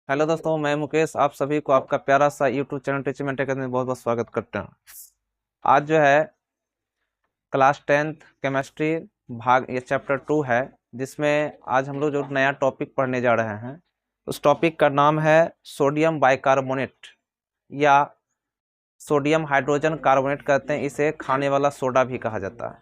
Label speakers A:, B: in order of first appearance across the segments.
A: Hello दोस्तों, मैं मुकेश आप सभी को आपका प्यारा सा यूट्यूब चैनल टीचमेंट अकेडमी में बहुत बहुत स्वागत करते हैं। आज जो है क्लास 10th केमिस्ट्री भाग ये चैप्टर 2 है, जिसमें आज हम लोग जो नया टॉपिक पढ़ने जा रहे हैं उस टॉपिक का नाम है सोडियम बाइकार्बोनेट या सोडियम हाइड्रोजन कार्बोनेट कहते हैं। इसे खाने वाला सोडा भी कहा जाता है।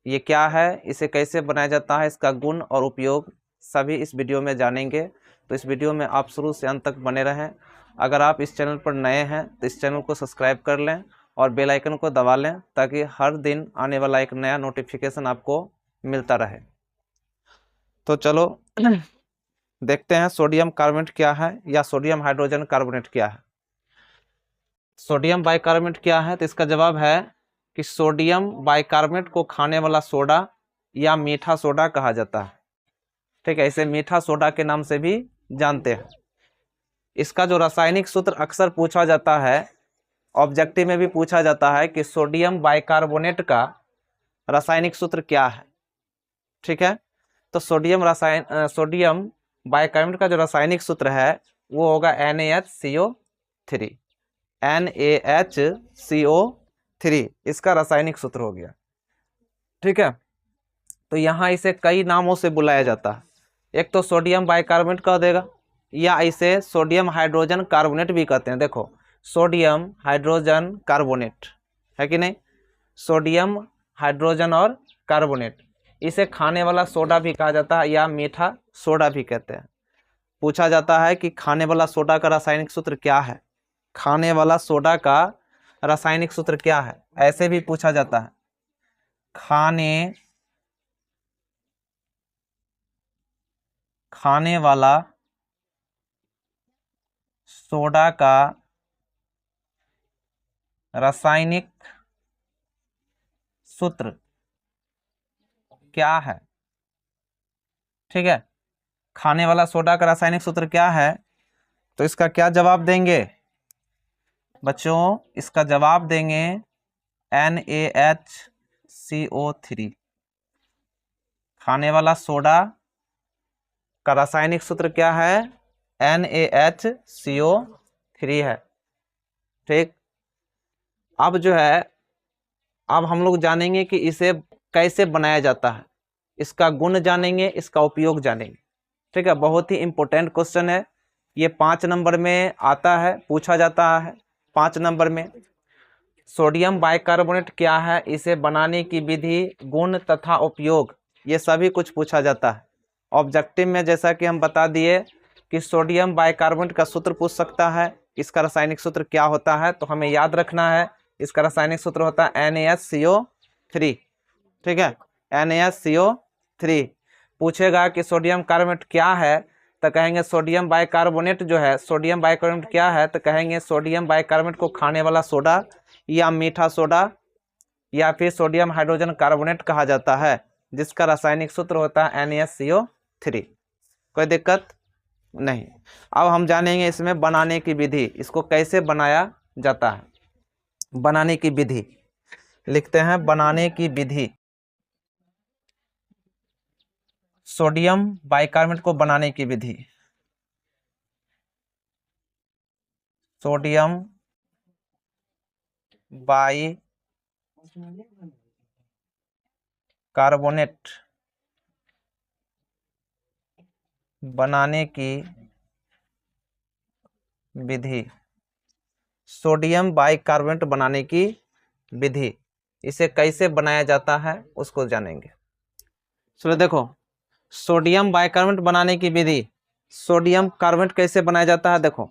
A: ये क्या है, इसे कैसे बनाया जाता है, इसका गुण और उपयोग सभी इस वीडियो में जानेंगे। तो इस वीडियो में आप शुरू से अंत तक बने रहें। अगर आप इस चैनल पर नए हैं तो इस चैनल को सब्सक्राइब कर लें और बेल आइकन को दबा लें, ताकि हर दिन आने वाला एक नया नोटिफिकेशन आपको मिलता रहे। तो चलो देखते हैं सोडियम कार्बोनेट क्या है या सोडियम हाइड्रोजन कार्बोनेट क्या है। सोडियम बाइकार्बोनेट क्या है, तो इसका जवाब है कि सोडियम बाइकार्बोनेट को खाने वाला सोडा या मीठा सोडा कहा जाता है। ठीक है, इसे मीठा सोडा के नाम से भी जानते हैं। इसका जो रासायनिक सूत्र अक्सर पूछा जाता है, ऑब्जेक्टिव में भी पूछा जाता है कि सोडियम बाइकार्बोनेट का रासायनिक सूत्र क्या है। ठीक है, तो सोडियम बाइकार्बोनेट का जो रासायनिक सूत्र है वो होगा NaHCO3। NaHCO3 इसका रासायनिक सूत्र हो गया। ठीक है, तो यहाँ इसे कई नामों से बुलाया जाता है। एक तो सोडियम बाइकार्बोनेट कह देगा, या इसे सोडियम हाइड्रोजन कार्बोनेट भी कहते हैं। देखो, सोडियम हाइड्रोजन कार्बोनेट है कि नहीं, सोडियम हाइड्रोजन और कार्बोनेट। इसे खाने वाला सोडा भी कहा जाता है या मीठा सोडा भी कहते हैं। पूछा जाता है कि खाने वाला सोडा का रासायनिक सूत्र क्या है, खाने वाला सोडा का रासायनिक सूत्र क्या है, ऐसे भी पूछा जाता है। खाने वाला सोडा का रासायनिक सूत्र क्या है। ठीक है, खाने वाला सोडा का रासायनिक सूत्र क्या है, तो इसका क्या जवाब देंगे बच्चों? इसका जवाब देंगे NaHCO3। खाने वाला सोडा का रासायनिक सूत्र क्या है? NaHCO3 है। ठीक, अब जो है, अब हम लोग जानेंगे कि इसे कैसे बनाया जाता है, इसका गुण जानेंगे, इसका उपयोग जानेंगे। ठीक है, बहुत ही इंपॉर्टेंट क्वेश्चन है ये, 5 नंबर में आता है, पूछा जाता है 5 नंबर में। सोडियम बाइकार्बोनेट क्या है, इसे बनाने की विधि, गुण तथा उपयोग, ये सभी कुछ पूछा जाता है। ऑब्जेक्टिव में जैसा कि हम बता दिए कि सोडियम बाइकार्बोनेट का सूत्र पूछ सकता है, इसका रासायनिक सूत्र क्या होता है, तो हमें याद रखना है इसका रासायनिक सूत्र होता है NaHCO3। ठीक है, NaHCO3। पूछेगा कि सोडियम कार्बोनेट क्या है, तो कहेंगे सोडियम बाइकार्बोनेट जो है, सोडियम बाइकार्बोनेट क्या है, तो कहेंगे सोडियम बाइकार्बोनेट को खाने वाला सोडा या मीठा सोडा या फिर सोडियम हाइड्रोजन कार्बोनेट कहा जाता है, जिसका रासायनिक सूत्र होता है NaHCO3। कोई दिक्कत नहीं। अब हम जानेंगे इसमें बनाने की विधि, इसको कैसे बनाया जाता है। बनाने की विधि लिखते हैं, बनाने की विधि। सोडियम बाइकार्बोनेट को बनाने की विधि, सोडियम बाइकार्बोनेट बनाने की विधि, सोडियम बाइकार्बोनेट बनाने की विधि, इसे कैसे बनाया जाता है उसको जानेंगे। चलो देखो, सोडियम बाइकार्बोनेट बनाने की विधि, सोडियम कार्बोनेट कैसे बनाया जाता है। देखो,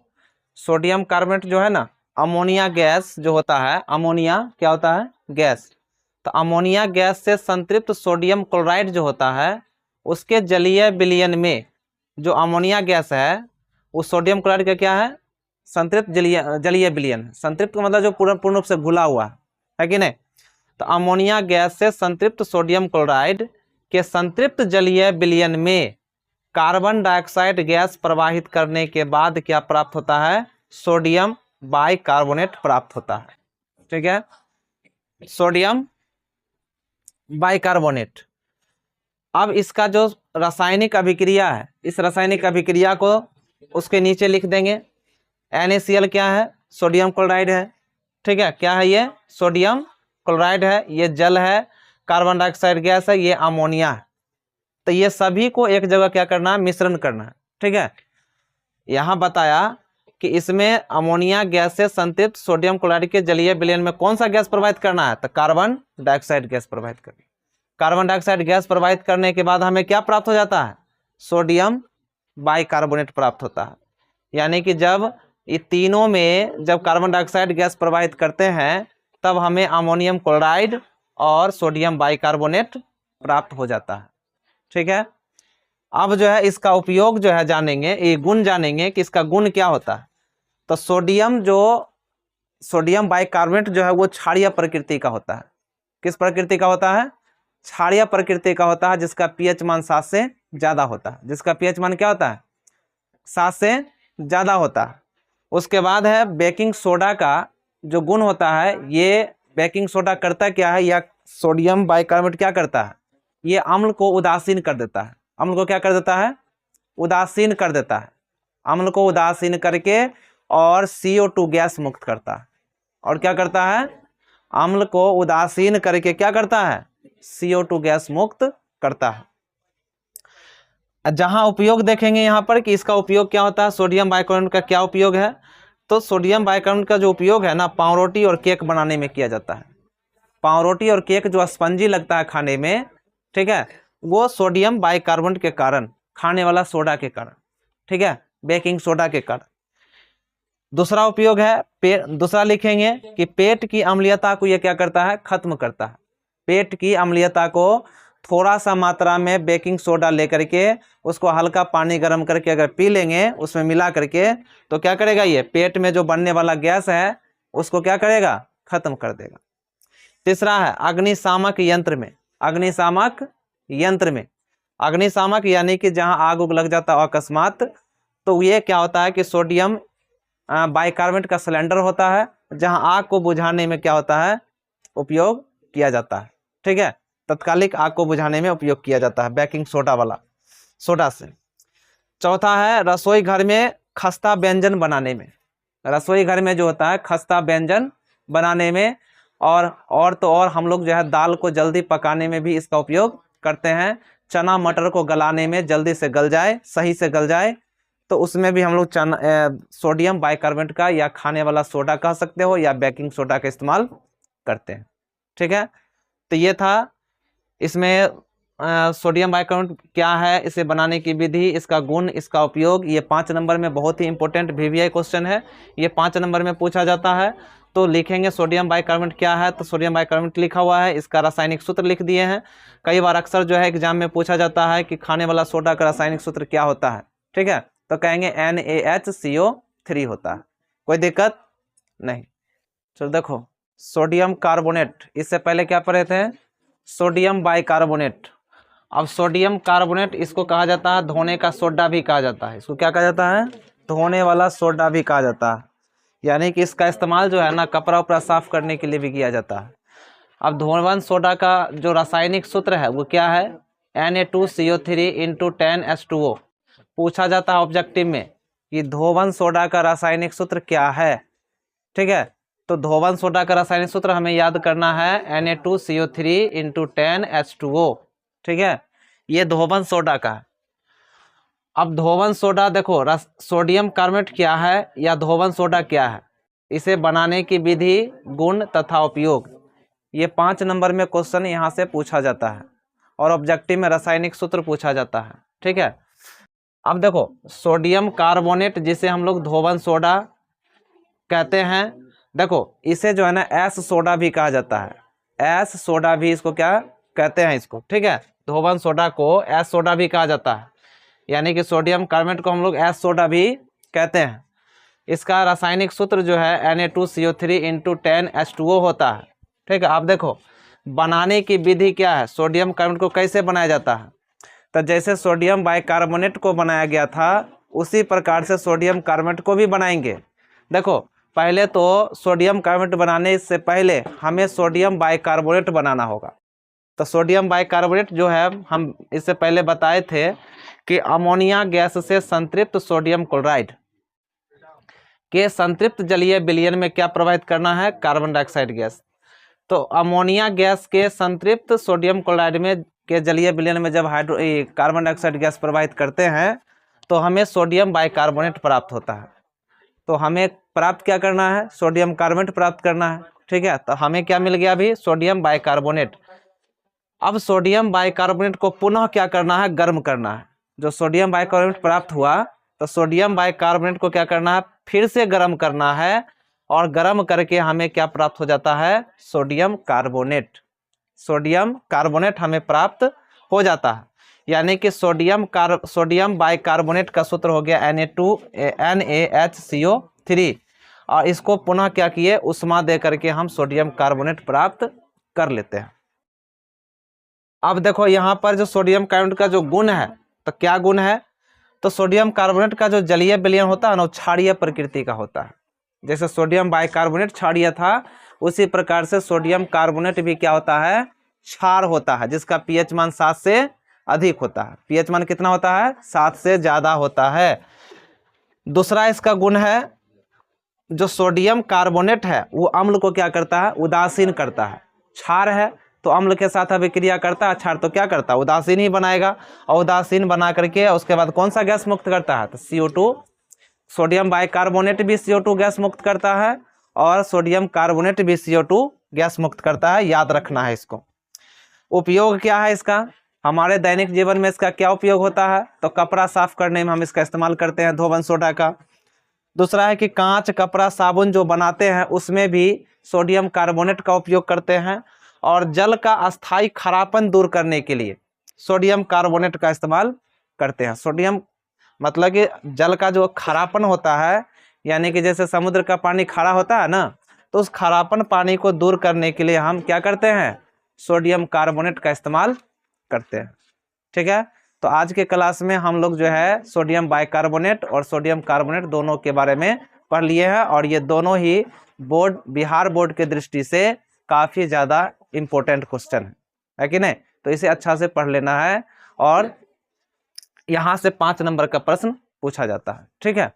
A: सोडियम कार्बोनेट जो है ना, अमोनिया गैस जो होता है, अमोनिया क्या होता है? गैस। तो अमोनिया गैस से संतृप्त सोडियम क्लोराइड जो होता है, उसके जलीय विलयन में जो अमोनिया गैस है, उस सोडियम क्लोराइड का क्या है? संतृप्त जलीय विलयन। संतृप्त का मतलब जो पूर्ण रूप से घुला हुआ है कि नहीं। तो अमोनिया गैस से संतृप्त सोडियम क्लोराइड के संतृप्त जलीय विलयन में कार्बन डाइऑक्साइड गैस प्रवाहित करने के बाद क्या प्राप्त होता है? सोडियम बाइकार्बोनेट प्राप्त होता है। ठीक है, सोडियम बाइकार्बोनेट। अब इसका जो रासायनिक अभिक्रिया है, इस रासायनिक अभिक्रिया को उसके नीचे लिख देंगे NaCl क्या है, सोडियम क्लोराइड है, ठीक है, क्या है ये, सोडियम क्लोराइड है, ये जल है, कार्बन डाइऑक्साइड गैस है, ये अमोनिया है। तो ये सभी को एक जगह क्या करना है, मिश्रण करना है, ठीक है। यहाँ बताया कि इसमें अमोनिया गैस से संतृप्त सोडियम क्लोराइड के जलीय विलयन में कौन सा गैस प्रवाहित करना है, तो कार्बन डाइऑक्साइड गैस प्रवाहित करनी। कार्बन डाइऑक्साइड गैस प्रवाहित करने के बाद हमें क्या प्राप्त हो जाता है, सोडियम बाइकार्बोनेट प्राप्त होता है। यानी कि जब ये तीनों में जब कार्बन डाइऑक्साइड गैस प्रवाहित करते हैं तब हमें अमोनियम क्लोराइड और सोडियम बाइकार्बोनेट प्राप्त हो जाता है, ठीक है। अब जो है इसका उपयोग जो है जानेंगे, ये गुण जानेंगे कि इसका गुण क्या होता है। तो सोडियम बाइकार्बोनेट जो है वो क्षारीय प्रकृति का होता है। किस प्रकृति का होता है, क्षारीय प्रकृति का होता है, जिसका पीएच मान 7 से ज़्यादा होता है। जिसका पीएच मान क्या होता है, 7 से ज़्यादा होता है। उसके बाद है बेकिंग सोडा का जो गुण होता है, ये बेकिंग सोडा करता क्या है, या सोडियम बाइकार्बोनेट क्या करता है, ये अम्ल को उदासीन कर देता है। अम्ल को क्या कर देता है, उदासीन कर देता है। अम्ल को उदासीन करके और CO2 गैस मुक्त करता है। और क्या करता है, अम्ल को उदासीन करके क्या करता है, CO2 गैस मुक्त करता है। जहां उपयोग देखेंगे यहाँ पर कि इसका उपयोग क्या होता है, सोडियम बाइकार्बोनेट का क्या उपयोग है, तो सोडियम बाइकार्बोनेट का जो उपयोग है ना, पावरोटी और केक बनाने में किया जाता है। पावरोटी और केक जो स्पंजी लगता है खाने में, ठीक है, वो सोडियम बाइकार्बोनेट के कारण, खाने वाला सोडा के कारण, ठीक है, बेकिंग सोडा के कारण। दूसरा उपयोग है दूसरा लिखेंगे कि पेट की अम्लीयता को ये क्या करता है, खत्म करता है। पेट की अम्लीयता को थोड़ा सा मात्रा में बेकिंग सोडा लेकर के उसको हल्का पानी गर्म करके अगर पी लेंगे उसमें मिला करके, तो क्या करेगा, ये पेट में जो बनने वाला गैस है उसको क्या करेगा, खत्म कर देगा। तीसरा है अग्निशामक यंत्र में। अग्निशामक यंत्र में, अग्निशामक यानी कि जहां आग उग लग जाता है अकस्मात, तो ये क्या होता है कि सोडियम बाइकार्बोनेट का सिलेंडर होता है, जहां आग को बुझाने में क्या होता है, उपयोग किया जाता है, ठीक है, तत्कालिक आग को बुझाने में उपयोग किया जाता है बेकिंग सोडा वाला सोडा से। चौथा है रसोई घर में खस्ता व्यंजन बनाने में। रसोई घर में जो होता है खस्ता व्यंजन बनाने में, और तो और हम लोग जो है दाल को जल्दी पकाने में भी इसका उपयोग करते हैं। चना मटर को गलाने में जल्दी से गल जाए, सही से गल जाए, तो उसमें भी हम लोग सोडियम बाइकार्बोनेट का या खाने वाला सोडा कह सकते हो या बेकिंग सोडा का इस्तेमाल करते हैं, ठीक है। तो ये था इसमें सोडियम बाइकार्बोनेट क्या है, इसे बनाने की विधि, इसका गुण, इसका उपयोग। ये 5 नंबर में बहुत ही इंपॉर्टेंट VVI क्वेश्चन है, ये 5 नंबर में पूछा जाता है। तो लिखेंगे सोडियम बाइकार्बोनेट क्या है, तो सोडियम बाइकार्बोनेट लिखा हुआ है, इसका रासायनिक सूत्र लिख दिए हैं। कई बार अक्सर जो है एग्जाम में पूछा जाता है कि खाने वाला सोडा का रासायनिक सूत्र क्या होता है, ठीक है, तो कहेंगे NaHCO3 होता है, कोई दिक्कत नहीं। चलो देखो सोडियम कार्बोनेट, इससे पहले क्या पढ़े थे, सोडियम बाइकार्बोनेट। अब सोडियम कार्बोनेट इसको कहा जाता है धोने का सोडा भी कहा जाता है। इसको क्या कहा जाता है, धोने वाला सोडा भी कहा जाता है। यानी कि इसका इस्तेमाल जो है ना कपड़ा उपड़ा साफ करने के लिए भी किया जाता है। अब धोवन सोडा का जो रासायनिक सूत्र है वो क्या है, Na2CO3 × 10H2O। पूछा जाता है ऑब्जेक्टिव में कि धोवन सोडा का रासायनिक सूत्र क्या है, ठीक है। तो धोवन सोडा का रासायनिक सूत्र हमें याद करना है Na2CO3 × 10H2O, ठीक है, ये धोवन सोडा का है। अब धोवन सोडा देखो, सोडियम कार्बोनेट क्या है या धोवन सोडा क्या है, इसे बनाने की विधि, गुण तथा उपयोग, ये 5 नंबर में क्वेश्चन यहाँ से पूछा जाता है और ऑब्जेक्टिव में रासायनिक सूत्र पूछा जाता है, ठीक है। अब देखो सोडियम कार्बोनेट जिसे हम लोग धोवन सोडा कहते हैं, देखो इसे जो है ना एस सोडा भी कहा जाता है, एस सोडा भी इसको क्या कहते हैं इसको, ठीक है। धोवन सोडा को एस सोडा भी कहा जाता है, यानी कि सोडियम कार्बोनेट को हम लोग एस सोडा भी कहते हैं। इसका रासायनिक सूत्र जो है Na2CO3 × 10H2O होता है, ठीक है। आप देखो बनाने की विधि क्या है, सोडियम कार्बोनेट को कैसे बनाया जाता है, तो जैसे सोडियम बाइकार्बोनेट को बनाया गया था उसी प्रकार से सोडियम कार्बोनेट को भी बनाएंगे। देखो पहले तो सोडियम कार्बोनेट बनाने से पहले हमें सोडियम बाइकार्बोनेट बनाना होगा। तो सोडियम बाइकार्बोनेट जो है हम इससे पहले बताए थे कि अमोनिया गैस से संतृप्त सोडियम क्लोराइड के संतृप्त जलीय विलयन में क्या प्रवाहित करना है, कार्बन डाइऑक्साइड गैस। तो अमोनिया गैस के संतृप्त सोडियम क्लोराइड में के जलीय विलयन में जब कार्बन डाइऑक्साइड गैस प्रवाहित करते हैं तो हमें सोडियम बाइकार्बोनेट प्राप्त होता है। तो हमें प्राप्त क्या करना है, सोडियम कार्बोनेट प्राप्त करना है, ठीक है। तो हमें क्या मिल गया अभी, सोडियम बाइकार्बोनेट। अब सोडियम बाइकार्बोनेट को पुनः क्या करना है, गर्म करना है। जो सोडियम बाइकार्बोनेट प्राप्त हुआ तो सोडियम बाइकार्बोनेट को क्या करना है, फिर से गर्म करना है, और गर्म करके हमें क्या प्राप्त हो जाता है, सोडियम कार्बोनेट। सोडियम कार्बोनेट हमें प्राप्त हो जाता है। यानी कि सोडियम बाइकार्बोनेट का सूत्र हो गया NaHCO3, और इसको पुनः क्या किए, उष्मा दे करके हम सोडियम कार्बोनेट प्राप्त कर लेते हैं। अब देखो यहाँ पर जो सोडियम कार्बोनेट का जो गुण है, तो क्या गुण है, तो सोडियम कार्बोनेट का जो जलीय विलयन होता है ना, वो क्षारीय प्रकृति का होता है। जैसे सोडियम बाइकार्बोनेट क्षारीय था, उसी प्रकार से सोडियम कार्बोनेट भी क्या होता है, क्षार होता है, जिसका पीएच मान 7 से अधिक होता है। पीएच मान कितना होता है, 7 से ज्यादा होता है। दूसरा इसका गुण है, जो सोडियम कार्बोनेट है वो अम्ल को क्या करता है, उदासीन करता है। क्षार है तो अम्ल के साथ अभिक्रिया करता है, क्षार तो क्या करता है, उदासीन ही बनाएगा, और उदासीन बना करके उसके बाद कौन सा गैस मुक्त करता है, तो CO2। सोडियम बाइकार्बोनेट भी CO2 गैस मुक्त करता है, और सोडियम कार्बोनेट भी CO2 गैस मुक्त करता है, याद रखना है इसको। उपयोग क्या है इसका, हमारे दैनिक जीवन में इसका क्या उपयोग होता है, तो कपड़ा साफ करने में हम इसका इस्तेमाल करते हैं, धोवन सोडा का। दूसरा है कि कांच, कपड़ा, साबुन जो बनाते हैं उसमें भी सोडियम कार्बोनेट का उपयोग करते हैं, और जल का अस्थायी खरापन दूर करने के लिए सोडियम कार्बोनेट का इस्तेमाल करते हैं। सोडियम मतलब कि जल का जो खरापन होता है, यानी कि जैसे समुद्र का पानी खारा होता है ना, तो उस खरापन पानी को दूर करने के लिए हम क्या करते हैं, सोडियम कार्बोनेट का इस्तेमाल करते हैं, ठीक है। तो आज के क्लास में हम लोग जो है सोडियम बाइकार्बोनेट और सोडियम कार्बोनेट दोनों के बारे में पढ़ लिए हैं, और ये दोनों ही बिहार बोर्ड के दृष्टि से काफ़ी ज़्यादा इम्पोर्टेंट क्वेश्चन है कि नहीं। तो इसे अच्छा से पढ़ लेना है, और यहाँ से 5 नंबर का प्रश्न पूछा जाता है, ठीक है।